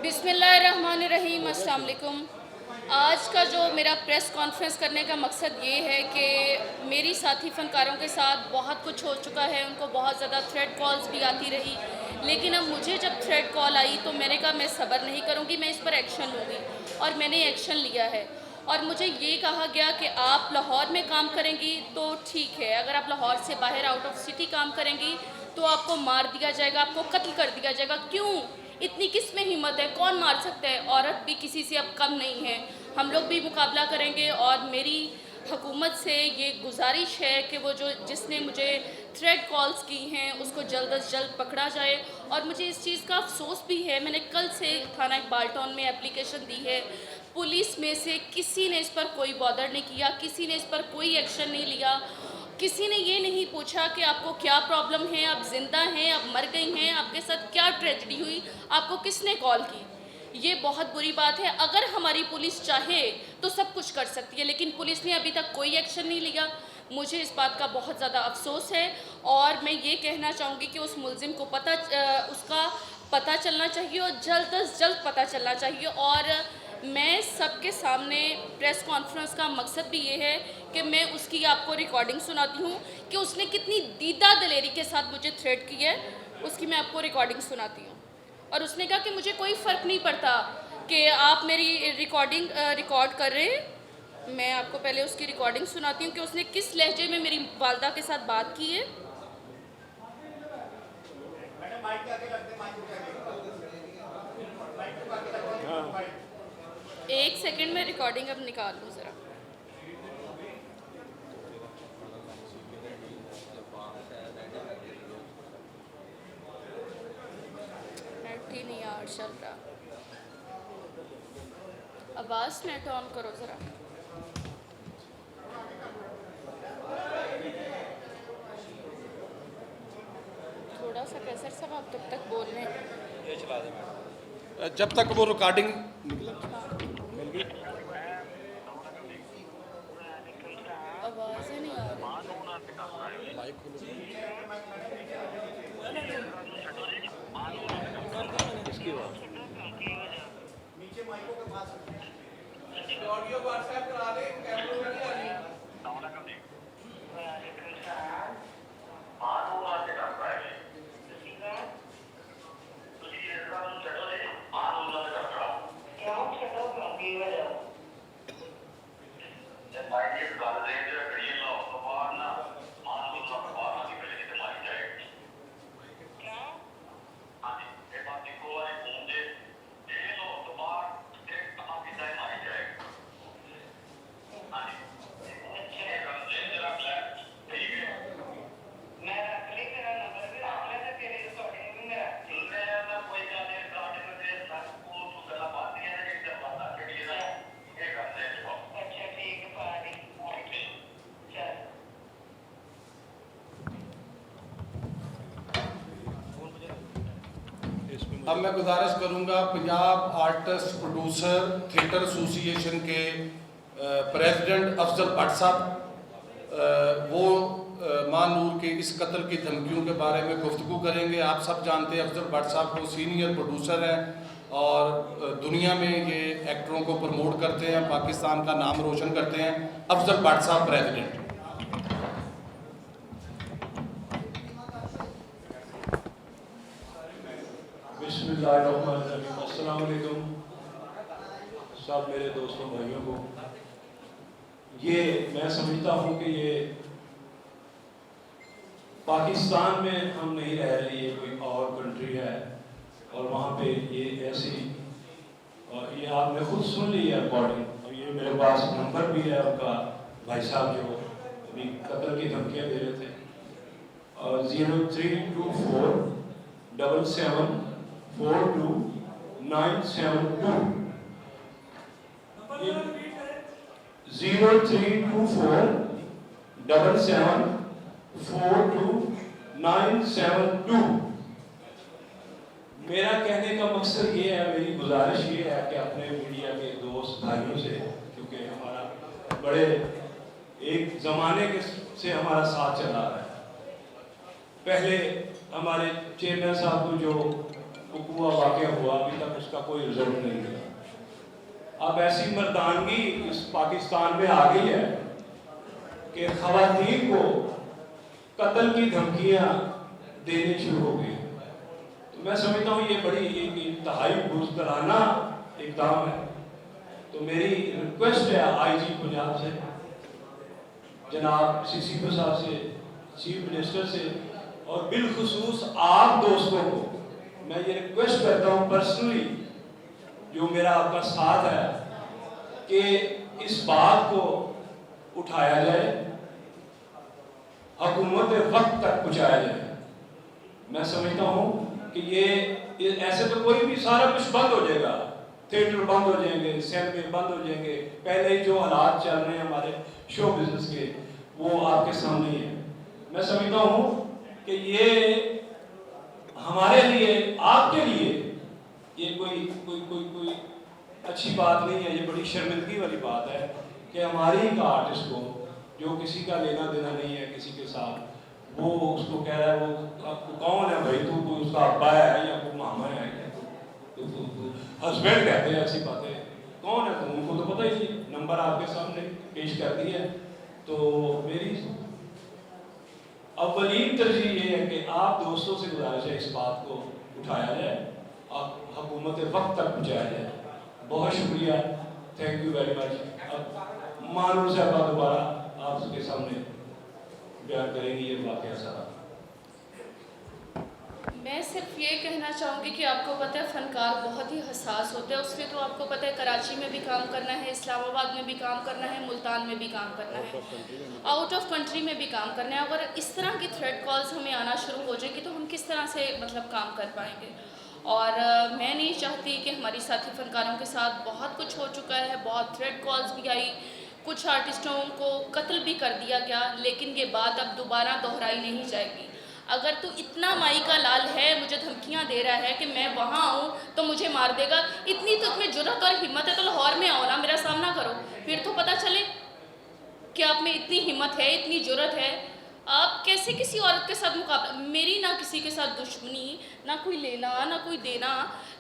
बिस्मिल्लाहिर्रहमानिर्रहीम, अस्सलाम वालेकुम। आज का जो मेरा प्रेस कॉन्फ्रेंस करने का मकसद ये है कि मेरी साथी फ़नकारों के साथ बहुत कुछ हो चुका है, उनको बहुत ज़्यादा थ्रेट कॉल्स भी आती रही, लेकिन अब मुझे जब थ्रेट कॉल आई तो मैंने कहा मैं सब्र नहीं करूँगी, मैं इस पर एक्शन लूँगी और मैंने एक्शन लिया है। और मुझे ये कहा गया कि आप लाहौर में काम करेंगी तो ठीक है, अगर आप लाहौर से बाहर आउट ऑफ सिटी काम करेंगी तो आपको मार दिया जाएगा, आपको कत्ल कर दिया जाएगा। क्यों? इतनी किस में हिम्मत है? कौन मार सकता है? औरत भी किसी से अब कम नहीं है, हम लोग भी मुकाबला करेंगे। और मेरी हुकूमत से ये गुजारिश है कि वो जिसने मुझे थ्रेट कॉल्स की हैं उसको जल्द अज जल्द पकड़ा जाए। और मुझे इस चीज़ का अफसोस भी है, मैंने कल से थाना इकबाल टाउन में एप्लीकेशन दी है, पुलिस में से किसी ने इस पर कोई बॉदर नहीं किया, किसी ने इस पर कोई एक्शन नहीं लिया, किसी ने ये नहीं पूछा कि आपको क्या प्रॉब्लम है, आप जिंदा हैं, आप मर गई हैं, आपके साथ क्या ट्रेजेडी हुई, आपको किसने कॉल की। ये बहुत बुरी बात है। अगर हमारी पुलिस चाहे तो सब कुछ कर सकती है, लेकिन पुलिस ने अभी तक कोई एक्शन नहीं लिया। मुझे इस बात का बहुत ज़्यादा अफसोस है और मैं ये कहना चाहूँगी कि उस मुलजिम को उसका पता चलना चाहिए और जल्द अज जल्द पता चलना चाहिए। और मैं सबके सामने प्रेस कॉन्फ्रेंस का मकसद भी ये है कि मैं उसकी आपको रिकॉर्डिंग सुनाती हूँ कि उसने कितनी दीदा दिलेरी के साथ मुझे थ्रेट की है, उसकी मैं आपको रिकॉर्डिंग सुनाती हूँ। और उसने कहा कि मुझे कोई फ़र्क नहीं पड़ता कि आप मेरी रिकॉर्डिंग रिकॉर्ड कर रहे हैं। मैं आपको पहले उसकी रिकॉर्डिंग सुनाती हूँ कि उसने किस लहजे में मेरी वालदा के साथ बात की है। एक सेकंड में रिकॉर्डिंग अब निकाल लूँ ज़रा। नेट ही नहीं यार चल रहा, आवाज़ नेट ऑन करो ज़रा। थोड़ा सा कैसर साहब आप तब तक बोल रहे हैं, ये चला दे जब तक वो रिकॉर्डिंग निकला। आवाज़ ही नहीं आ रही। इसकी बात अब मैं गुजारिश करूंगा Punjab artist producer theatre association के प्रेसिडेंट अफजल भट्ट साहब वो मां नूर के इस कत्ल की धमकियों के बारे में गुफ्तगू करेंगे। आप सब जानते हैं अफजल भट्ट साहब को सीनियर प्रोड्यूसर हैं और दुनिया में ये एक्टरों को प्रमोट करते हैं, पाकिस्तान का नाम रोशन करते हैं। अफजल भट्ट साहब प्रेसिडेंट। अस्सलाम वालेकुम सब मेरे दोस्तों भाइयों को। ये मैं समझता हूँ कि ये पाकिस्तान में हम नहीं रह रहे, ये कोई और कंट्री है और वहाँ पे ये ऐसी, और ये आपने खुद सुन ली है रिकॉर्डिंग और ये मेरे पास नंबर भी है उनका, भाई साहब जो अभी कत्ल की धमकियाँ दे रहे थे। और 0324 77 42972 0324 77 42972। मेरा कहने का मकसद ये है, मेरी गुजारिश ये है कि अपने मीडिया के दोस्त भाइयों से, क्योंकि हमारा बड़े एक ज़माने के से हमारा साथ चला रहा है। पहले हमारे चेयरमैन साहब को जो वकूआ वाक़या हुआ, अभी तक उसका कोई रिजल्ट नहीं मिला। अब ऐसी मर्दानगी इस पाकिस्तान में आ गई है कि ख़वातीन को कत्ल की धमकियाँ देने शुरू हो गई। तो मैं समझता हूँ ये बड़ी एक इंतहाई बुज़दिलाना इक़दाम है। तो मेरी रिक्वेस्ट है IG पंजाब से, जनाब CCP साहब से, चीफ मिनिस्टर से, और बिलखुसूस आप दोस्तों को मैं ये रिक्वेस्ट करता हूँ पर्सनली, जो मेरा आपका साथ है, कि इस बात को उठाया जाए, हुकूमत वक्त तक पहुँचाया जाए। मैं समझता हूँ कि ये ऐसे तो कोई भी सारा कुछ बंद हो जाएगा, थिएटर बंद हो जाएंगे, सिनेमे बंद हो जाएंगे, पहले ही जो हालात चल रहे हैं हमारे शो बिजनेस के वो आपके सामने ही है। मैं समझता हूँ कि ये हमारे लिए, आपके लिए ये कोई अच्छी बात नहीं है, ये बड़ी शर्मिंदगी वाली बात है कि हमारी का आर्टिस्ट को, जो किसी का लेना देना नहीं है किसी के साथ, वो उसको कह रहा है वो कौन है भाई, तू कोई उसका अब्बा है या कोई मामा है या हस्बैंड कहते हैं, ऐसी बातें कौन है तुम, उनको तो पता ही नहीं, नंबर आपके सामने पेश कर दिया है। तो मेरी अव्वलीन तरजीह ये है कि आप दोस्तों से गुजारिश है इस बात को उठाया जाए और हुकूमत वक्त तक पहुँचाया जाए। बहुत शुक्रिया, थैंक यू वेरी मच। अब मानूर साहबा दोबारा आपके सामने बयान करेंगी ये वाक़या सारा। मैं सिर्फ ये कहना चाहूँगी कि आपको पता है फ़नकार बहुत ही हसास होते हैं, उसमें तो आपको पता है कराची में भी काम करना है, इस्लामाबाद में भी काम करना है, मुल्तान में भी काम करना है, आउट ऑफ कंट्री में भी काम करना है। अगर इस तरह की थ्रेड कॉल्स हमें आना शुरू हो जाएगी तो हम किस तरह से मतलब काम कर पाएंगे। और मैं नहीं चाहती कि हमारी साथी फ़नकारों के साथ बहुत कुछ हो चुका है, बहुत थ्रेड कॉल्स भी आई, कुछ आर्टिस्टों को कत्ल भी कर दिया गया, लेकिन ये बात अब दोबारा दोहराई नहीं जाएगी। अगर तू इतना माई का लाल है, मुझे धमकियां दे रहा है कि मैं वहाँ आऊँ तो मुझे मार देगा, इतनी तो तुम्हें जुर्रत और हिम्मत है तो लाहौर में आओ ना, मेरा सामना करो, फिर तो पता चले कि आप में इतनी हिम्मत है, इतनी जुर्रत है। आप कैसे किसी औरत के साथ मुकाबला, मेरी ना किसी के साथ दुश्मनी, ना कोई लेना ना कोई देना,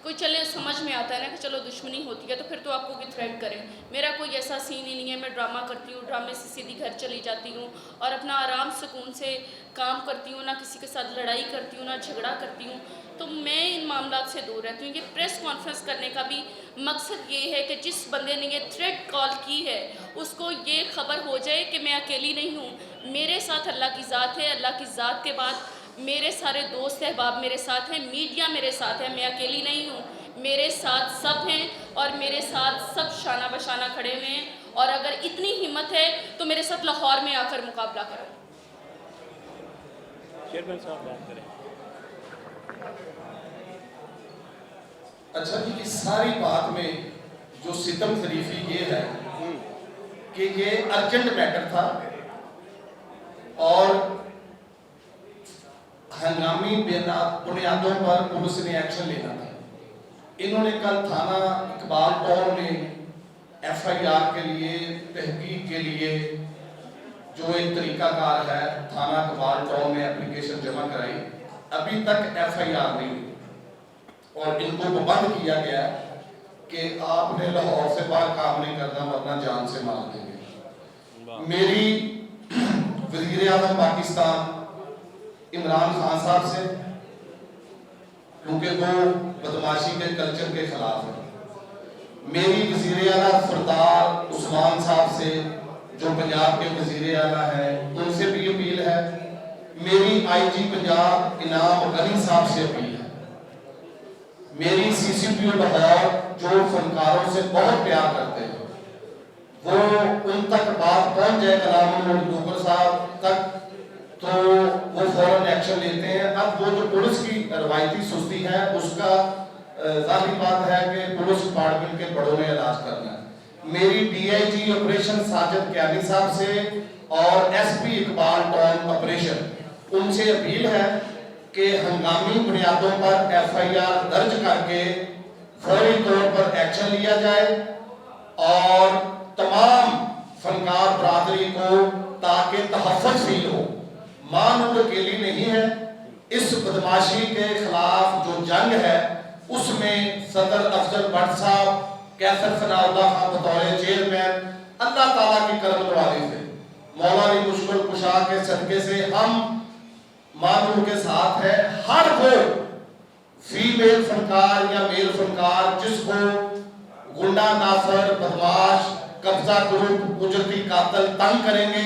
कोई चले समझ में आता है ना कि चलो दुश्मनी होती है तो फिर तो आपको कोई थ्रेट करें। मेरा कोई ऐसा सीन ही नहीं है, मैं ड्रामा करती हूँ, ड्रामे से सीधी घर चली जाती हूँ और अपना आराम सुकून से काम करती हूँ, ना किसी के साथ लड़ाई करती हूँ, ना झगड़ा करती हूँ। तो मैं इन मामलों से दूर रहती हूँ। ये प्रेस कॉन्फ्रेंस करने का भी मकसद ये है कि जिस बंदे ने ये थ्रेट कॉल की है उसको ये खबर हो जाए कि मैं अकेली नहीं हूँ, मेरे साथ अल्लाह की ज़ात है, अल्लाह की ज़ात के बाद मेरे सारे दोस्त अहबाब मेरे साथ हैं, मीडिया मेरे साथ है, मैं अकेली नहीं हूँ, मेरे साथ सब हैं और मेरे साथ सब शाना बशाना खड़े हुए हैं। और अगर इतनी हिम्मत है तो मेरे साथ लाहौर में आकर मुकाबला करो। चेयरमैन साहब बात करें। अच्छा जी, इस सारी बात में जो सितम शरीफी ये है कि ये अर्जेंट मैटर था और हंगामी बुनियादों पर पुलिस ने एक्शन लेना था। इन्होंने कल थाना इकबाल टाउन में FIR के लिए, तहकीक के लिए जो एक तरीकाकार है, थाना इकबाल टाउन में एप्लीकेशन जमा कराई, अभी तक FIR नहीं हुई और इनको पाबंद किया गया कि आपने लाहौर से बाहर काम नहीं करना वरना जान से मार देंगे। मेरी वज़ीर आज़म पाकिस्तान इमरान खान साहब से, क्योंकि वो बदमाशी के कल्चर के खिलाफ है, मेरी वज़ीर आला सरदार उस्मान साहब से जो पंजाब के वज़ीर आला है उनसे भी अपील है, मेरी IG पंजाब इनाम गनी साहब से अपील है, मेरी CCP लाहौर जो फनकारों से बहुत प्यार करते हैं वो उन तक बात पहुंच जाए कलाम साहब तक तो वो फौरन एक्शन लेते हैं। अब वो जो पुलिस की रवायती सुस्ती है उसका जाहिर बात है कि पुलिस डिपार्टमेंट के बड़ों ने इलाज करना है। मेरी DIG ऑपरेशन साजिद क्यानी साहब से और SP इकबाल टाउन ऑपरेशन उनसे अपील है कि हंगामी बुनियादों पर FIR दर्ज करके फौरी तौर पर एक्शन लिया जाए और तमाम फनकार बरादरी को ताकि तहफ़्फ़ुज़ फील हो। मानूर अकेली नहीं है, इस बदमाशी के खिलाफ जो जंग है उसमें सदर अफजल भट्ट साहब, कैसर सनाउल्लाह खान बतौर चेयरमैन, अल्लाह ताला की करम नवाजी से, मौला की मुश्किल कुशा के सदके से हम मानूर के साथ है। हर वो फीमेल फनकार या मेल फनकार जिसको गुंडा नासर, बदमाश, कब्जा ग्रुप, गुजरती कातल तंग करेंगे,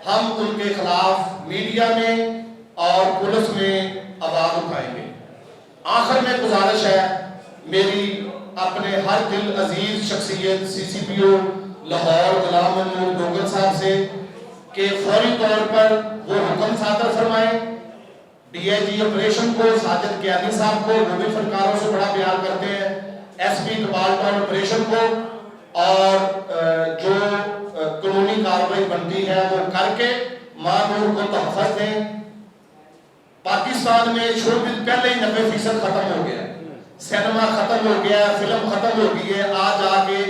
हम उनके खिलाफ मीडिया में और पुलिस में आवाज उठाएंगे। आखिर में गुजारिश है मेरी अपने हर दिल अजीज शख्सियत CCPO लाहौर गुलाम महमूद डोगर साहब से कि फौरी तौर पर वो हुक्म सादर फरमाएं। DIG ऑपरेशन को साजिद कियानी साहब को, वो भी फनकारों से बड़ा प्यार करते हैं, SP इकबाल टाउन ऑपरेशन को, और जो कानूनी कार्रवाई बनती है वो करके मानूर को तहफ़्फ़ुज़ दें। पाकिस्तान में शोबिज़ पहले ही 90% खत्म हो गया, सिनेमा खत्म हो गया, फिल्म खत्म हो गई है। आज आगे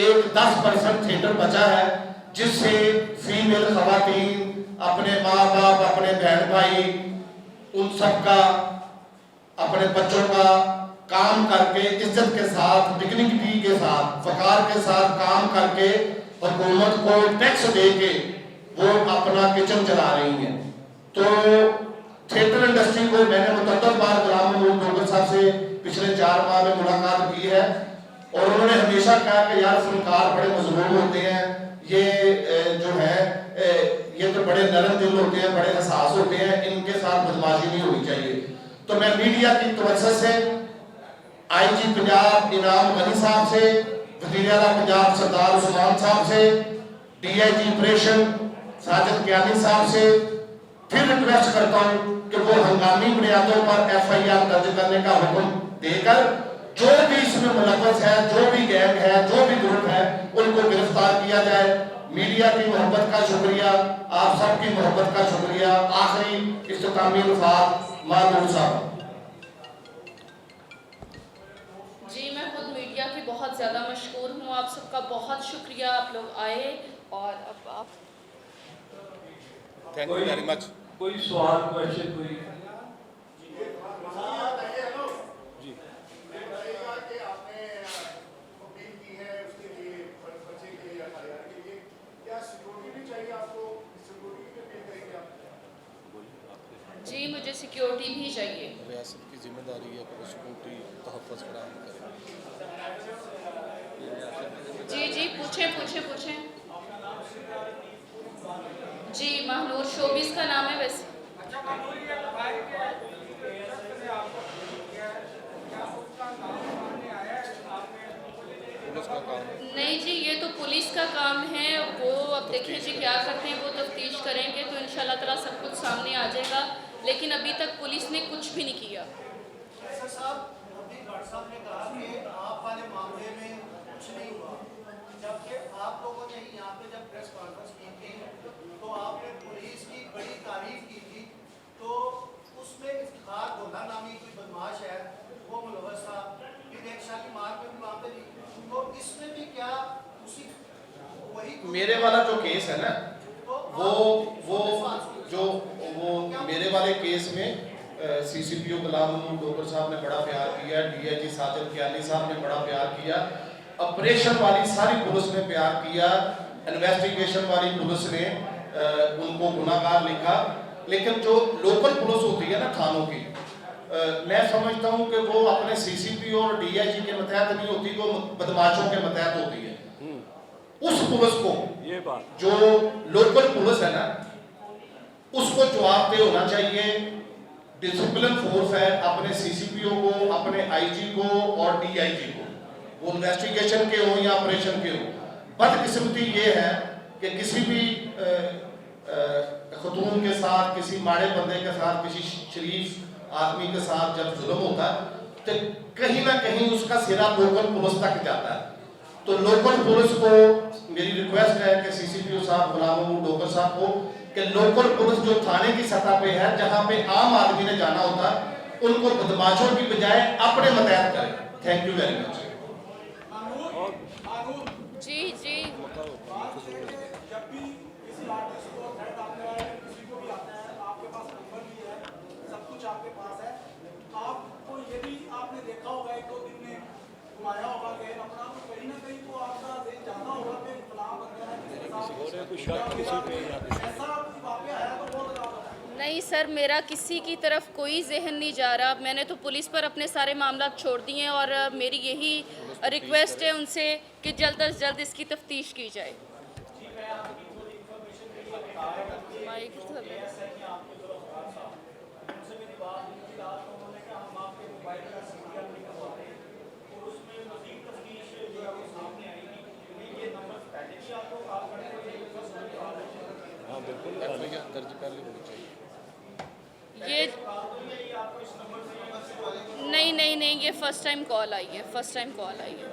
एक 10% थिएटर बचा है जिससे फीमेल खवातीन अपने माँ बाप, अपने बहन भाई, उन सब का, अपने बच्चों का काम करके इज्जत के साथ, डिग्निटी के साथ, वकार के साथ काम करके हुकूमत को टैक्स दे के वो अपना किचन चला रही हैं। तो थिएटर इंडस्ट्री को मैंने मुतअद्दिद बार गुलाम महमूद डोगर साहब से पिछले 4 माह में मुलाकात की है और उन्होंने हमेशा कहा कि यार फनकार बड़े मजलूम होते हैं, ये जो है ये तो बड़े नरम दिल होते हैं, बड़े हसास होते हैं, इनके साथ बदमाशी नहीं होनी चाहिए। तो मैं मीडिया की तवज्जो से IG पंजाब इनाम गनी साहब से, वज़ीर आला पंजाब सरदार उस्मान साहब से, DIG ऑपरेशन साजिद कियानी साहब से फिर रिक्वेस्ट करता हूं कि वो हंगामी बुनियादों पर FIR दर्ज करने का हुक्म देकर जो भी इसमें मुलव्वस है, जो भी गैंग है, जो भी ग्रुप है, उनको गिरफ्तार किया जाए। मीडिया की मोहब्बत का शुक्रिया, आप सबकी मोहब्बत का शुक्रिया। आखिरी इख्तितामी अल्फाज मानूर साहब। जी, मैं खुद मीडिया की बहुत ज़्यादा मशहूर हूँ, आप सबका बहुत शुक्रिया, आप लोग आए। और अब आप थैंक यू वेरी मच। कोई सवाल, क्वेश्चन, कोई? जी, मुझे सिक्योरिटी भी चाहिए। रियासत की जिम्मेदारी है कि सिक्योरिटी तहफ़्फ़ुज़ फराहम करें। जी जी, पूछें। जी, महनूर शोबिस का नाम है वैसे। पुलिस का काम है। नहीं जी, ये तो पुलिस का काम है, वो अब देखिए जी क्या करते हैं, वो तफ्तीश करेंगे तो इंशाल्लाह ताला सब कुछ सामने आ जाएगा, लेकिन अभी तक पुलिस ने कुछ भी नहीं किया। सर साहब, अभी भट्ट साहब ने कहा कि आप वाले मामले में कुछ नहीं हुआ, जबकि आप लोगों ने यहाँ पे जब प्रेस कॉन्फ्रेंस की थी तो आपने पुलिस की बड़ी तारीफ की थी, तो उसमें इफ्तिखार गोला नामी कोई बदमाश है वो मुलव्वस था, फिर एक शादी मार में भी वहाँ पे थी, तो इसमें भी क्या उसी वही मेरे वाला जो केस है ना, वो मेरे वाले केस में CCPO गुलाम महमूद डोगर साहब ने बड़ा प्यार किया, DIG साजिद कियानी साहब ने बड़ा प्यार किया, ऑपरेशन वाली सारी पुलिस ने प्यार किया, इन्वेस्टिगेशन वाली पुलिस ने उनको गुनाहगार लिखा। लेकिन जो लोकल पुलिस होती है ना थानों की, मैं समझता हूँ कि वो अपने CCPO और DIG के मतहत नहीं होती, वो बदमाशों के मतहत होती है। उस पुलिस को, ये बात जो लोकल पुलिस है ना, उसको जवाबदेह होना चाहिए। डिसिप्लिन फोर्स है अपने CCPO को, अपने IG को और DIG को, वो इन्वेस्टिगेशन के हो या ऑपरेशन के हो। बदकिस्मती ये है कि किसी भी खतून के साथ, किसी माड़े बंदे के साथ, किसी शरीफ आदमी के साथ जब जुल्म होता है तो कहीं ना कहीं उसका सिरा लोकल पुलिस तक जाता है। तो लोकल पुलिस को मेरी रिक्वेस्ट है कि CCPO साहब गुलाम महमूद डोगर साहब को कि लोकल पुलिस जो थाने की सतह पे है, जहाँ पे आम आदमी ने जाना होता, उनको बदमाशों की बजाय अपने मतहत करें। Thank you very much. जी जी, जब भी किसी आर्टिस्ट को थ्रेट आता है, किसी को भी आता है, आपके पास नंबर भी है, सब कुछ आपके पास है, आपको ये भी आपने देखा होगा एक दो दिन में घुमाया होगा गैर अपना, तो कहीं ना कहीं तो आपका देश जाना होगा कि फलां बंदा है किसी के साथ ऐसा वाकया है तो बहुत ज़्यादा। नहीं सर, मेरा किसी की तरफ कोई जहन नहीं जा रहा। मैंने तो पुलिस पर अपने सारे मामला छोड़ दिए हैं और मेरी यही रिक्वेस्ट है उनसे कि जल्द अज जल्द इसकी तफ्तीश की जाए। माइक तो लगा। हाँ बिल्कुल एफआईआर दर्ज पहले होनी चाहिए। ये नहीं नहीं नहीं, ये फर्स्ट टाइम कॉल आई है, फर्स्ट टाइम कॉल आई है।